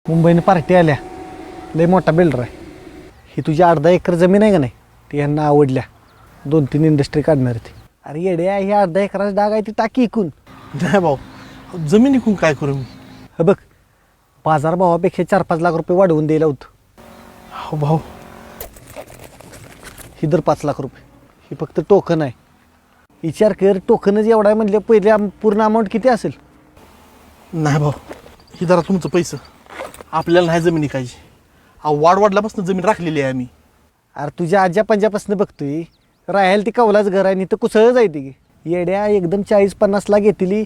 मुंबईने पार्टी आल्या, लय मोठा बिल्डर आहे. ही तुझी 1.5 एकर जमीन आहे का नाही, ती यांना आवडल्या. 2-3 इंडस्ट्री काढणार ती. अरे येड्या, ही 1.5 एकराची डाग आहे ती टाकी इकून. नाही भाऊ, जमीन इकून काय करू मी? हे बघ, बाजारभावापेक्षा 4-5 लाख रुपये वाढवून द्यायला होतं. हो भाऊ, ही दर 5 लाख रुपये. ही फक्त टोकन आहे. विचार कर, टोकनच एवढा आहे म्हणजे पहिले पूर्ण अमाऊंट किती असेल? नाही भाऊ, ही जरा तुमचं पैसे. आपल्याला नाही जमीन इकायची. वाढल्यापासून जमीन राखलेली आहे आम्ही. अरे तुझ्या आज्या पंजापासून बघतोय, राहायला ती कवलाच घर आहे, नाही तर कुसळच आहे ती. येड्या एकदम 40-50 लाख घेतली.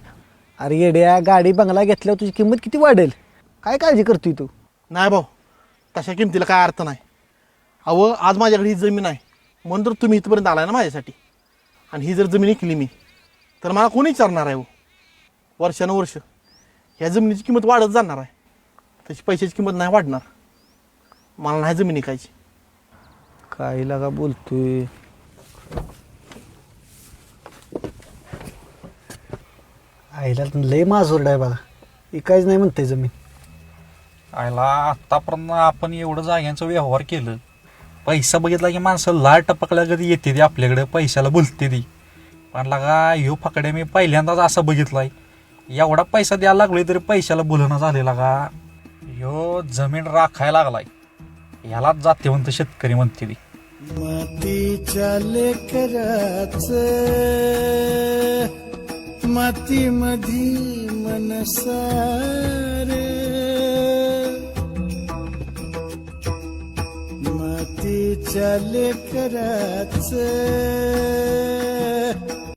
अरे येड्या, गाडी बंगला घेतल्यावर तुझी किंमत किती वाढेल? काय काळजी करतोय तू? नाही भाऊ, तशा किमतीला काय अर्थ नाही. आज माझ्याकडे ही जमीन आहे म्हणून तर तुम्ही इथपर्यंत आलाय ना माझ्यासाठी. आणि ही जर जमीन इकली मी तर मला कोणी विचारणार आहे? वर्षानुवर्ष ह्या जमिनीची किंमत वाढत जाणार आहे, त्याची पैशाची किंमत नाही वाढणार. मला नाही जमीन इकायची. काय लागा बोलतोय? आईला लय माजोरड आहे बघा, इकायच नाही म्हणते जमीन. आयला आतापर्यंत आपण एवढं जाग्यांचा व्यवहार केलं, पैसा बघितला की माणसं लाल टपकल्या कधी येते ती आपल्याकडे, पैशाला बोलते ती. पण लगा ह्यो फकडे मी पहिल्यांदाच असं बघितलाय, एवढा पैसा द्यायला लागलोय तरी पैशाला बोलणं झालेला का. ह्यो जमीन राखायला लागलाय, ह्यालाच जातीवंत शेतकरी म्हणते ती. मातीच्या लेकराच मातीमधी मनसार, मातीच्या लेकराच